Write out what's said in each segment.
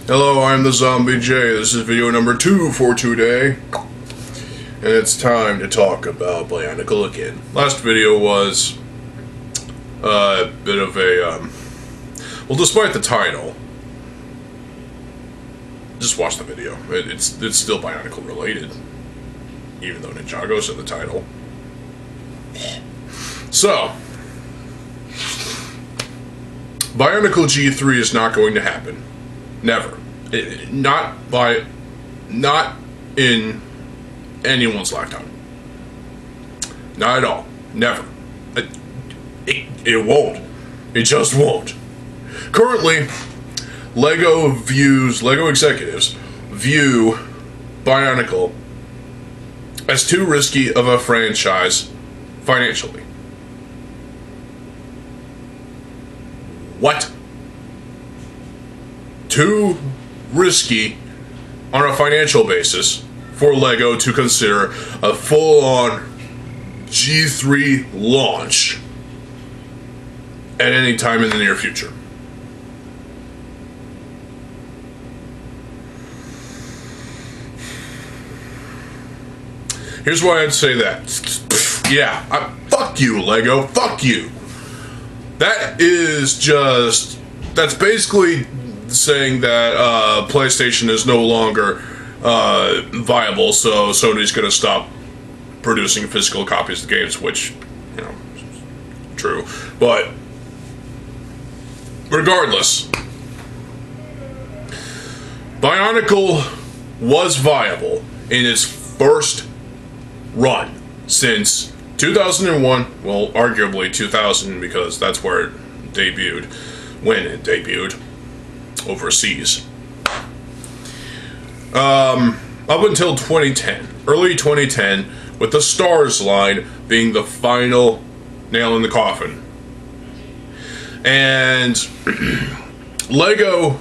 Hello, I'm TheZOMBIEJ. This is video number 2 for today. And it's time to talk about Bionicle again. Last video was a bit of a, well, despite the title, just watch the video. It's still Bionicle related, even though Ninjago's in the title. So, Bionicle G3 is not going to happen. Never. Not in anyone's lifetime. Not at all. Never. It won't. It just won't. Currently, LEGO executives view Bionicle as too risky of a franchise financially. What? Too risky on a financial basis for LEGO to consider a full-on G3 launch at any time in the near future. Here's why I'd say that. Yeah, fuck you, LEGO. Fuck you. That is just... That's basically saying that PlayStation is no longer viable, so Sony's going to stop producing physical copies of the games, which, you know, true. But regardless, Bionicle was viable in its first run since 2001, well, arguably 2000, because that's where it debuted, when it debuted overseas. Up until 2010, early 2010, with the Stars line being the final nail in the coffin. And LEGO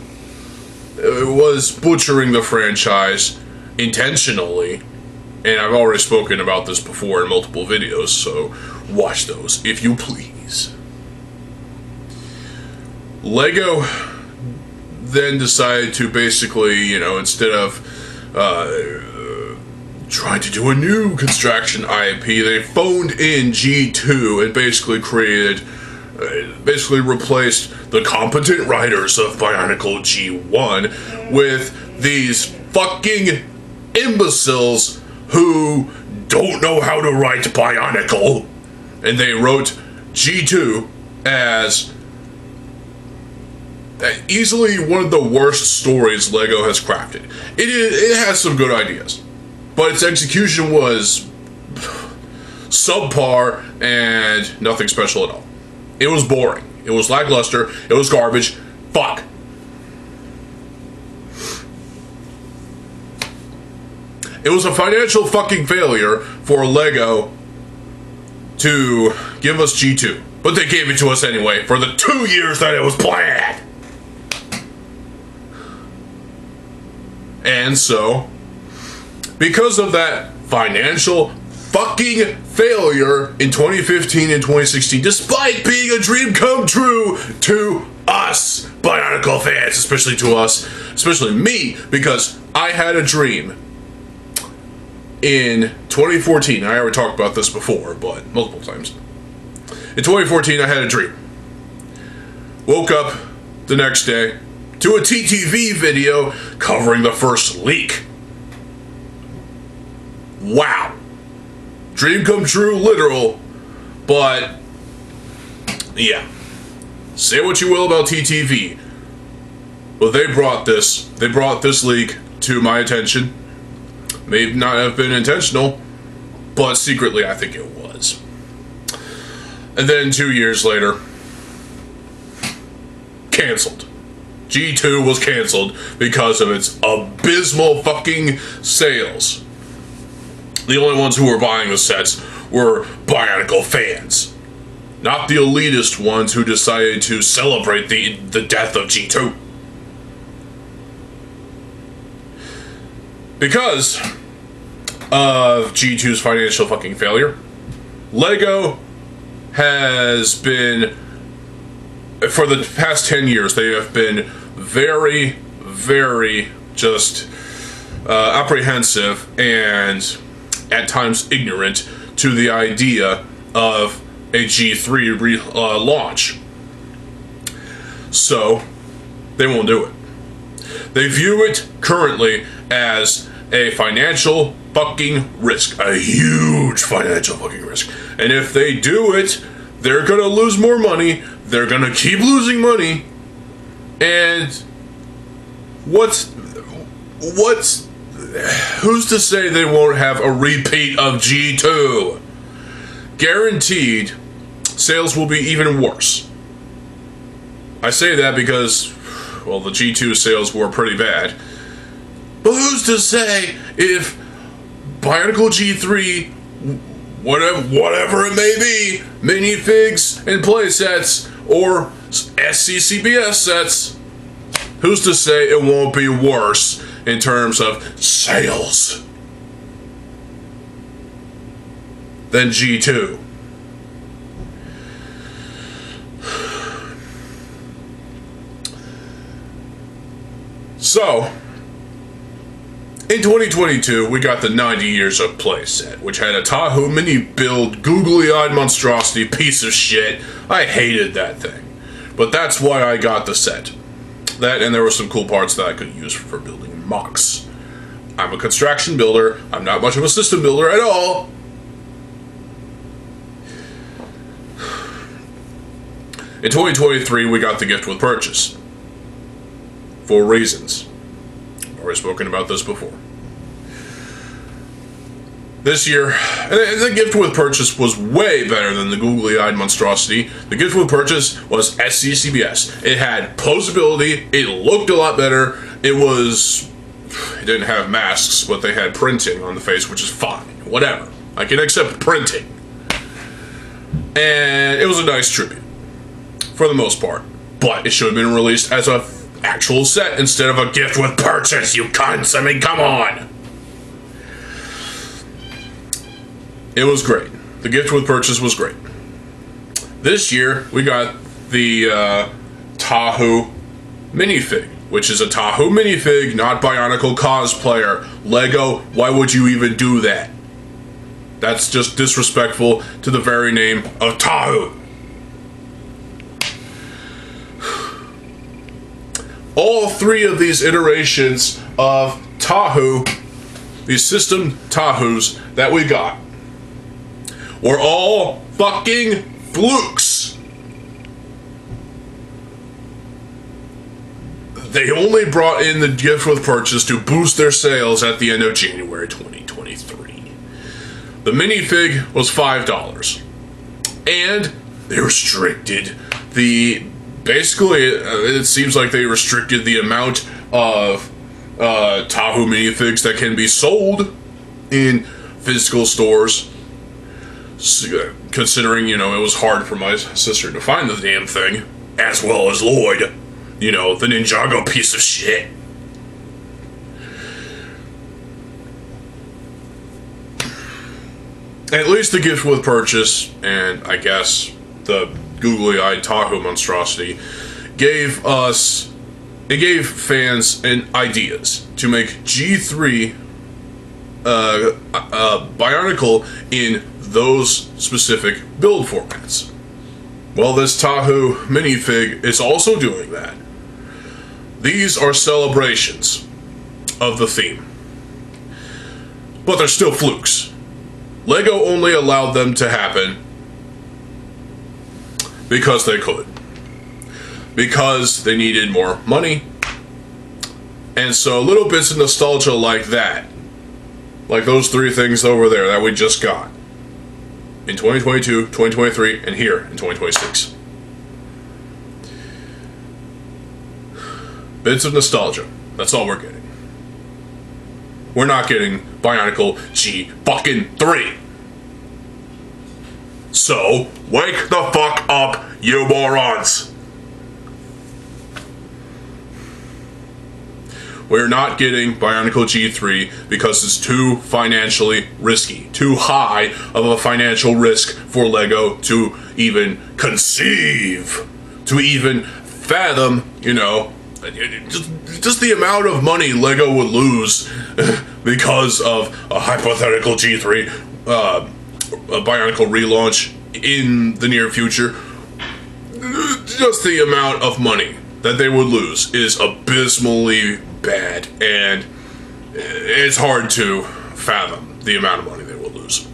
was butchering the franchise intentionally, and I've already spoken about this before in multiple videos, so watch those if you please. LEGO then decided to basically, you know, instead of trying to do a new construction IP, they phoned in G2 and basically replaced the competent writers of Bionicle G1 with these fucking imbeciles who don't know how to write Bionicle, and they wrote G2 as easily one of the worst stories LEGO has crafted. It has some good ideas, but its execution was subpar and nothing special at all. It was boring. It was lackluster. It was garbage. Fuck. It was a financial fucking failure for LEGO to give us G2, but they gave it to us anyway for the 2 years that it was planned. And so, because of that financial fucking failure in 2015 and 2016, despite being a dream come true to us Bionicle fans, especially to us, especially me, because I had a dream in 2014. I already talked about this before, but multiple times. In 2014, I had a dream. Woke up the next day to a TTV video covering the first leak. Wow. Dream come true, literal, but yeah. Say what you will about TTV, but they brought this leak to my attention. May not have been intentional, but secretly I think it was. And then 2 years later, canceled. G2 was canceled because of its abysmal fucking sales. The only ones who were buying the sets were Bionicle fans, not the elitist ones who decided to celebrate the death of G2. Because of G2's financial fucking failure, LEGO has been, for the past 10 years, they have been very, very just apprehensive and at times ignorant to the idea of a G3 launch. So, they won't do it. They view it currently as a financial fucking risk. A huge financial fucking risk. And if they do it, they're gonna lose more money. They're gonna keep losing money. And who's to say they won't have a repeat of G2? Guaranteed, sales will be even worse. I say that because, well, the G2 sales were pretty bad. But who's to say if Bionicle G3, whatever it may be, minifigs and playsets, or SCCBS sets, who's to say it won't be worse in terms of sales than G2? So, in 2022, we got the 90 Years of Play set, which had a Tahoe mini-build, googly-eyed monstrosity piece of shit. I hated that thing. But that's why I got the set. That, and there were some cool parts that I could use for building mocks. I'm a construction builder. I'm not much of a system builder at all. In 2023, we got the gift with purchase. For reasons. I've already spoken about this before. This year, the gift with purchase was way better than the googly-eyed monstrosity. The gift with purchase was SCCBS. It had posability, it looked a lot better, it didn't have masks, but they had printing on the face, which is fine. Whatever. I can accept printing. And it was a nice tribute. For the most part. But it should have been released as a actual set instead of a gift with purchase, you cunts. I mean, come on. It was great. The gift with purchase was great. This year, we got the Tahoe minifig, which is a Tahoe minifig, not Bionicle cosplayer. Lego, why would you even do that? That's just disrespectful to the very name of Tahoe. All three of these iterations of Tahoe, these system Tahoes that we got, were all fucking flukes. They only brought in the gift with purchase to boost their sales at the end of January 2023. The minifig was $5. And they restricted basically, it seems like they restricted the amount of Tahoe minifigs that can be sold in physical stores. Considering, it was hard for my sister to find the damn thing, as well as Lloyd, the Ninjago piece of shit. At least the gift with purchase, and I guess the googly-eyed Tahoe monstrosity, gave fans ideas to make G3 Bionicle in those specific build formats. Well, this Tahoe minifig is also doing that. These are celebrations of the theme. But they're still flukes. Lego only allowed them to happen because they could. Because they needed more money. And so little bits of nostalgia like that, like those three things over there that we just got, in 2022, 2023, and here in 2026. Bits of nostalgia. That's all we're getting. We're not getting Bionicle G-fucking-3. So, wake the fuck up, you morons! We're not getting Bionicle G3 because it's too financially risky. Too high of a financial risk for Lego to even conceive. To even fathom, just the amount of money Lego would lose because of a hypothetical G3 a Bionicle relaunch in the near future. Just the amount of money that they would lose is abysmally bad, and it's hard to fathom the amount of money they would lose.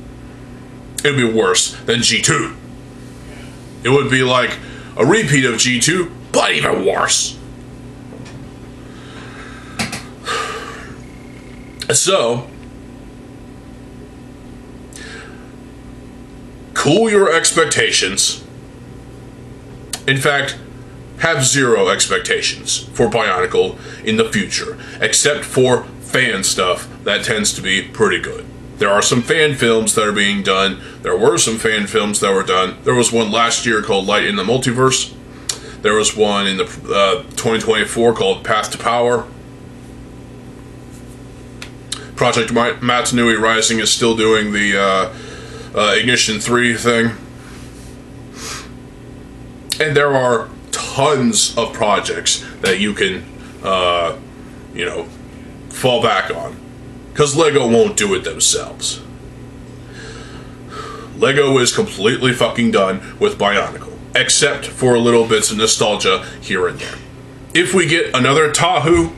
It would be worse than G2. It would be like a repeat of G2, but even worse. So, cool your expectations. In fact, have zero expectations for Bionicle in the future, except for fan stuff that tends to be pretty good. There are some fan films that are being done. There were some fan films that were done. There was one last year called Light in the Multiverse. There was one in the 2024 called Path to Power. Project Matanui Rising is still doing the Ignition 3 thing. And there are tons of projects that you can, fall back on. Because Lego won't do it themselves. Lego is completely fucking done with Bionicle. Except for little bits of nostalgia here and there. If we get another Tahoe,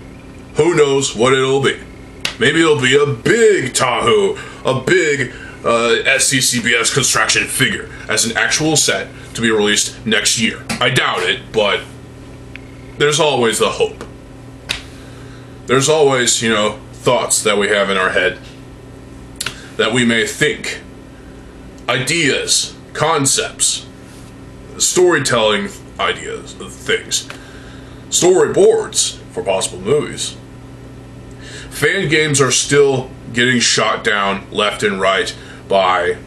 who knows what it'll be. Maybe it'll be a big Tahoe, a big SCCBS construction figure as an actual set to be released next year. I doubt it, but there's always the hope. There's always, thoughts that we have in our head that we may think. Ideas, concepts, storytelling ideas, things. Storyboards for possible movies. Fan games are still getting shot down left and right by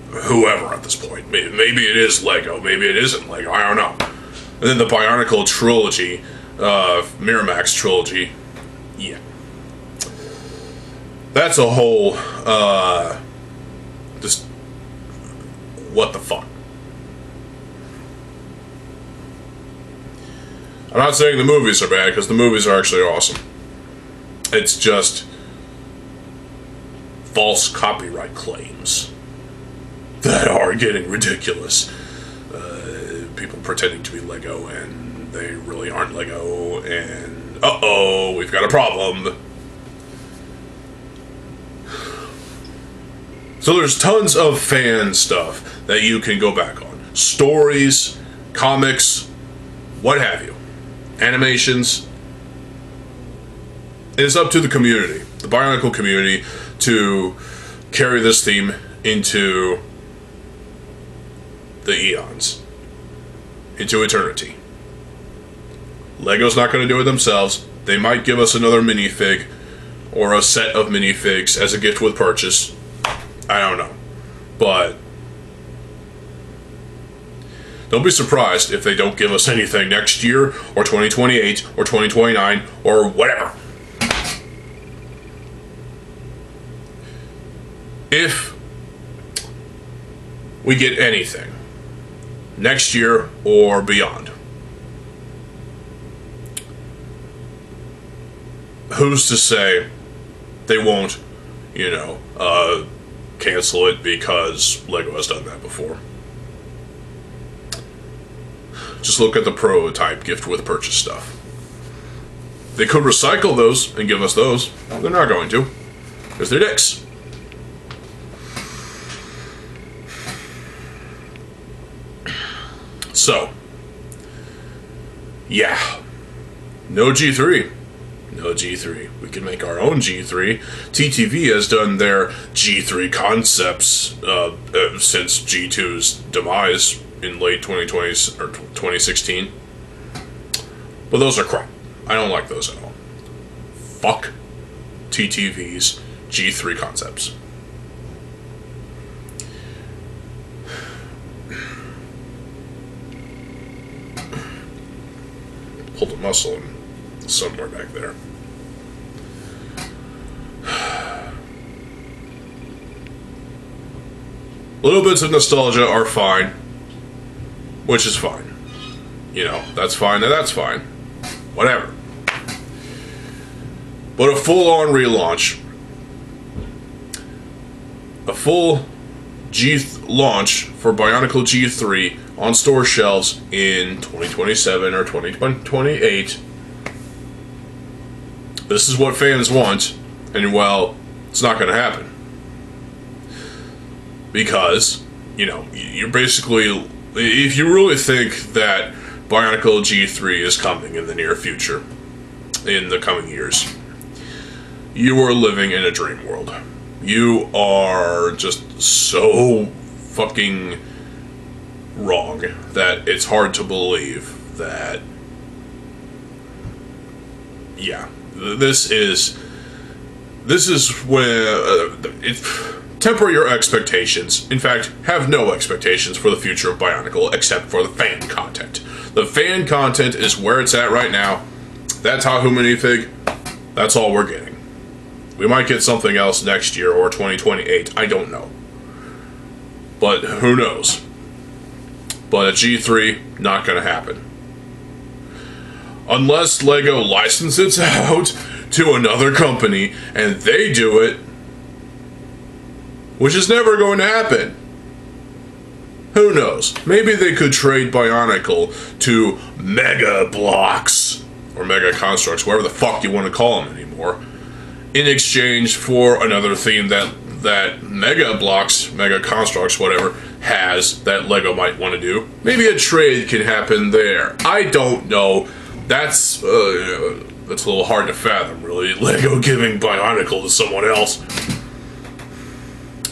whoever at this point. Maybe it is Lego, maybe it isn't Lego, I don't know. And then the Bionicle trilogy, Miramax trilogy, yeah. That's a whole, just, what the fuck. I'm not saying the movies are bad, because the movies are actually awesome. It's just false copyright claims that are getting ridiculous. People pretending to be Lego and they really aren't Lego, and uh-oh, we've got a problem. So there's tons of fan stuff that you can go back on. Stories, comics, what have you. Animations. It is up to the community, the Bionicle community, to carry this theme into the eons, into eternity. Lego's not going to do it themselves. They might give us another minifig or a set of minifigs as a gift with purchase. I don't know. But don't be surprised if they don't give us anything next year or 2028 or 2029 or whatever. If we get anything next year or beyond, who's to say they won't, cancel it because Lego has done that before? Just look at the prototype gift with purchase stuff. They could recycle those and give us those. They're not going to, because they're dicks. So, yeah, no G3. No G3. We can make our own G3. TTV has done their G3 concepts since G2's demise in late 2020 or 2016. But those are crap. I don't like those at all. Fuck TTV's G3 concepts. Pulled a muscle somewhere back there. Little bits of nostalgia are fine, which is fine. That's fine and that's fine. whatever. But a full-on relaunch, a full launch for Bionicle G3 on store shelves in 2027 or 2028. This is what fans want, and well, it's not going to happen. Because, you know, you're basically, if you really think that Bionicle G3 is coming in the near future, in the coming years, you are living in a dream world. You are just so fucking wrong that it's hard to believe that, yeah, this is where temper your expectations. In fact, have no expectations for the future of Bionicle except for the fan content. The fan content is where it's at right now. That Tahu minifig, that's all we're getting. We might get something else next year or 2028. I don't know. But who knows? But a G3, not gonna happen. Unless LEGO licenses it out to another company and they do it, which is never going to happen. Who knows? Maybe they could trade Bionicle to Mega Blocks or Mega Constructs, whatever the fuck you want to call them anymore, in exchange for another theme that Mega Blocks, Mega Constructs, whatever, has that LEGO might want to do. Maybe a trade can happen there. I don't know. That's a little hard to fathom, really. LEGO giving Bionicle to someone else.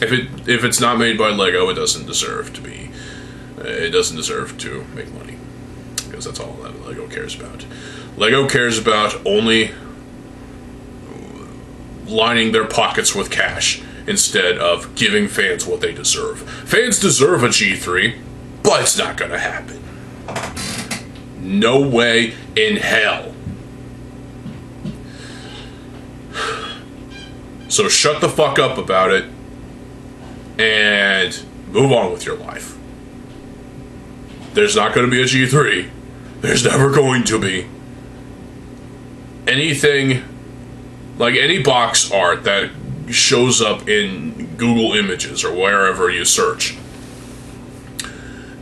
If it's not made by LEGO, it doesn't deserve to be. It doesn't deserve to make money, because that's all that LEGO cares about. LEGO cares about only lining their pockets with cash instead of giving fans what they deserve. Fans deserve a G3, but it's not gonna happen. No way in hell. So shut the fuck up about it and move on with your life. There's not going to be a G3. There's never going to be. Anything, like any box art that shows up in Google Images or wherever you search,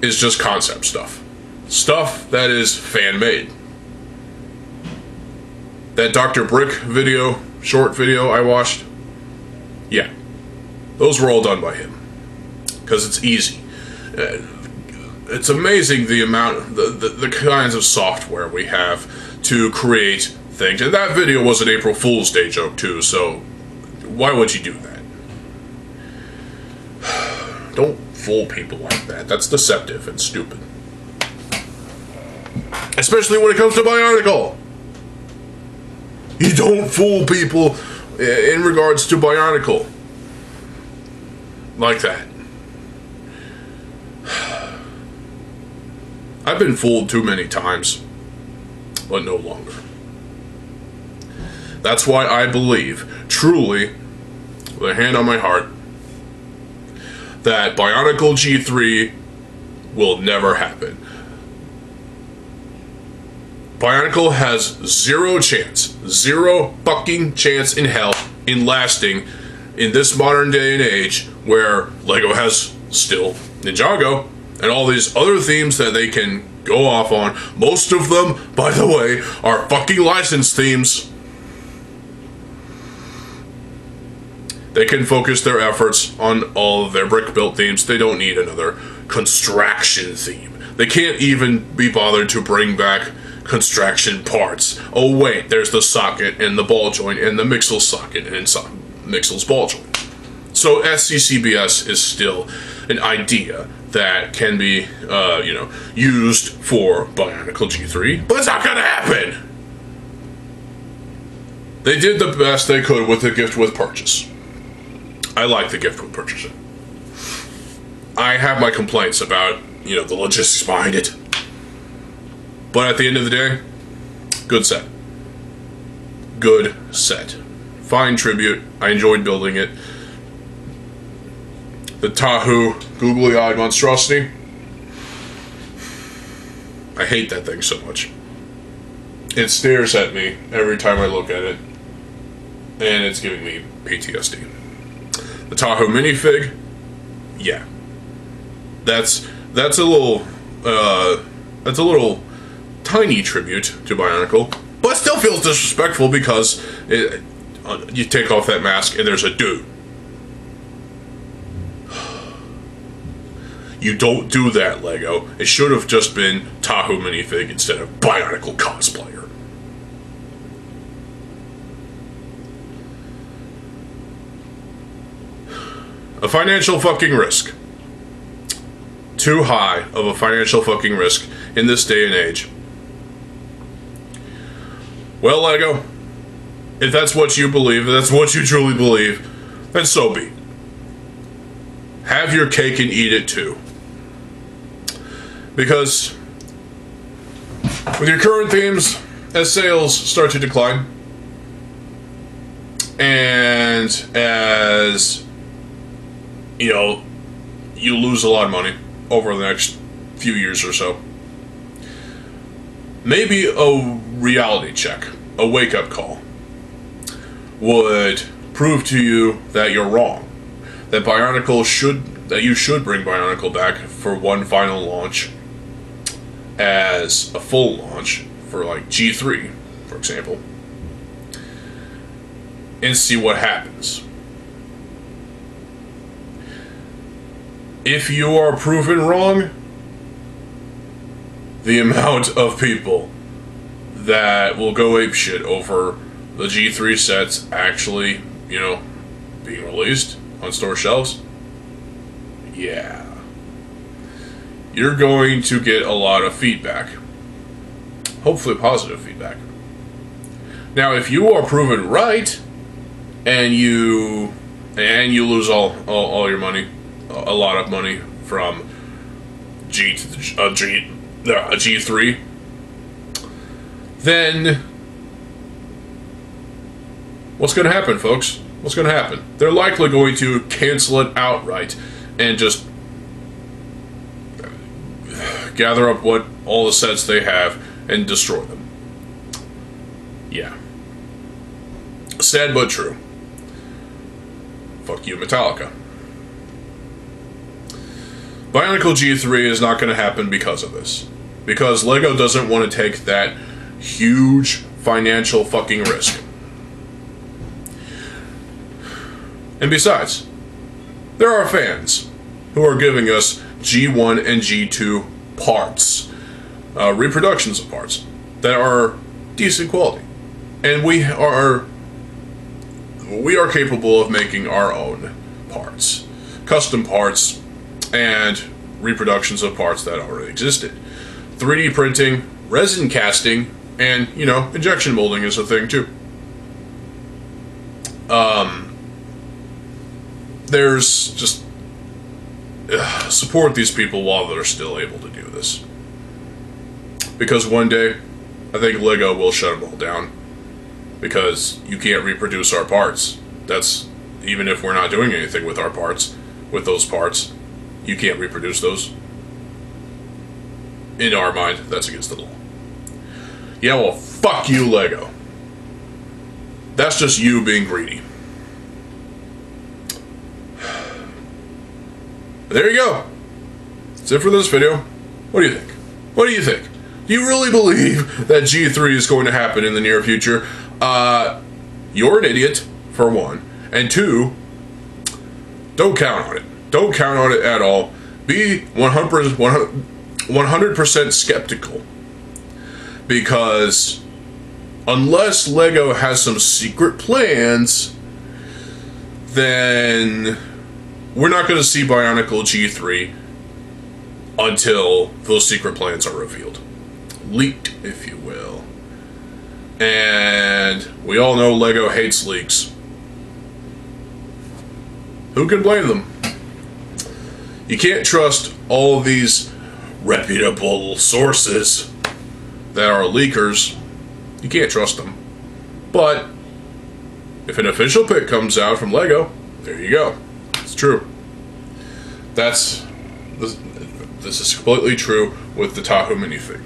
is just concept stuff. Stuff that is fan-made. That Dr. Brick video, short video I watched, yeah, those were all done by him. Because it's easy. It's amazing the amount, the kinds of software we have to create things. And that video was an April Fool's Day joke too, so why would you do that? Don't fool people like that. That's deceptive and stupid. Especially when it comes to Bionicle. You don't fool people in regards to Bionicle like that. I've been fooled too many times, but no longer. That's why I believe, truly, with a hand on my heart, that Bionicle G3 will never happen. Bionicle has zero fucking chance in hell in lasting in this modern day and age where LEGO has still Ninjago and all these other themes that they can go off on. Most of them, by the way, are fucking licensed themes. They can focus their efforts on all of their brick-built themes. They don't need another construction theme. They can't even be bothered to bring back construction parts. Oh wait, there's the socket and the ball joint and the Mixel socket and Mixel's ball joint. So SCCBS is still an idea that can be, used for Bionicle G3, but it's not gonna happen. They did the best they could with the gift with purchase. I like the gift with purchase. I have my complaints about, the logistics behind it. But at the end of the day, good set. Good set. Fine tribute. I enjoyed building it. The Tahu googly-eyed monstrosity. I hate that thing so much. It stares at me every time I look at it, and it's giving me PTSD. The Tahoe minifig, yeah, that's a little tiny tribute to Bionicle, but it still feels disrespectful because you take off that mask and there's a dude. You don't do that, Lego. It should have just been Tahoe minifig instead of Bionicle cosplayer. A financial fucking risk. Too high of a financial fucking risk in this day and age. Well, Lego, if that's what you believe, if that's what you truly believe, then so be. Have your cake and eat it too. Because with your current themes, as sales start to decline, and as you know, you lose a lot of money over the next few years or so, maybe a reality check, a wake-up call, would prove to you that you're wrong. That you should bring Bionicle back for one final launch as a full launch for like G3, for example, and see what happens. If you are proven wrong, the amount of people that will go apeshit over the G3 sets actually, being released on store shelves, yeah. You're going to get a lot of feedback. Hopefully positive feedback. Now, if you are proven right, and you lose all your money, a lot of money from G3, then what's going to happen, folks? What's going to happen? They're likely going to cancel it outright and just gather up all the sets they have and destroy them. Yeah. Sad but true. Fuck you, Metallica. Bionicle G3 is not going to happen because of this. Because LEGO doesn't want to take that huge financial fucking risk. And besides, there are fans who are giving us G1 and G2 parts, reproductions of parts, that are decent quality. And we are capable of making our own parts. Custom parts and reproductions of parts that already existed. 3D printing, resin casting, and, injection molding is a thing too. There's just support these people while they're still able to do this. Because one day, I think LEGO will shut them all down. Because you can't reproduce our parts. That's, even if we're not doing anything with our parts, with those parts, you can't reproduce those. In our mind, that's against the law. Yeah, well, fuck you, LEGO. That's just you being greedy. There you go. That's it for this video. What do you think? What do you think? Do you really believe that G3 is going to happen in the near future? You're an idiot, for one. And two, don't count on it. Don't count on it at all. Be 100% skeptical. Because unless LEGO has some secret plans, then we're not going to see Bionicle G3 until those secret plans are revealed. Leaked, if you will. And we all know LEGO hates leaks. Who can blame them? You can't trust all of these reputable sources that are leakers. You can't trust them. But if an official pic comes out from LEGO, there you go. It's true. This is completely true with the Tahoe minifig.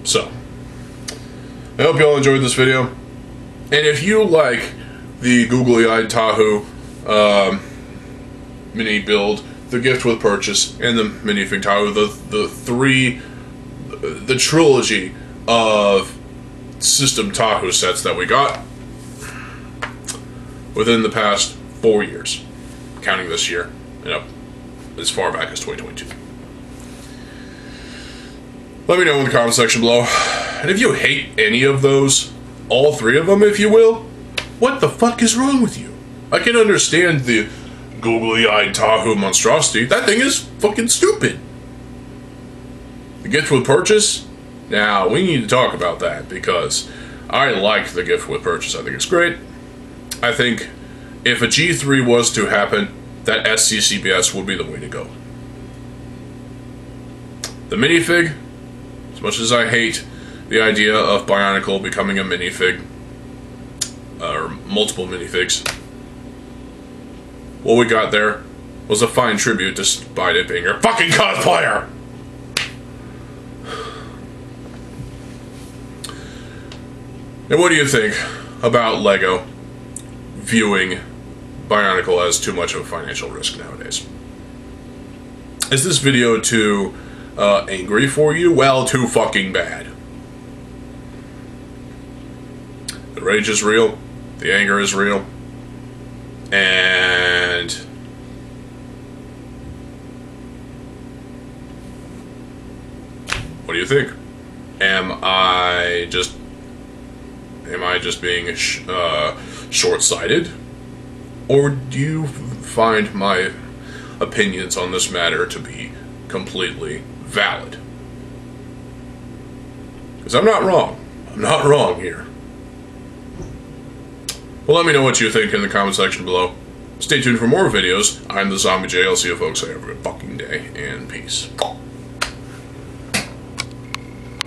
So, I hope y'all enjoyed this video. And if you like the googly-eyed Tahoe mini build, the gift with purchase, and the minifig Tahoe, the trilogy of system Tahoe sets that we got within the past 4 years, counting this year, as far back as 2022. Let me know in the comment section below. And if you hate any of those, all three of them, if you will, what the fuck is wrong with you? I can understand the googly-eyed Tahoe monstrosity. That thing is fucking stupid. The gift with purchase? Now, we need to talk about that, because I like the gift with purchase. I think it's great. I think if a G3 was to happen, that SCCBS would be the way to go. The minifig, as much as I hate the idea of Bionicle becoming a minifig, or multiple minifigs, what we got there was a fine tribute despite it being a fucking cosplayer! And what do you think about LEGO viewing Bionicle as too much of a financial risk nowadays? Is this video too angry for you? Well, too fucking bad. The rage is real. The anger is real. And what do you think? Am I just being short-sighted? Or do you find my opinions on this matter to be completely valid? Because I'm not wrong. I'm not wrong here. Well, let me know what you think in the comment section below. Stay tuned for more videos. I'm TheZOMBIEJ. I'll see you folks. Have a good fucking day, and peace.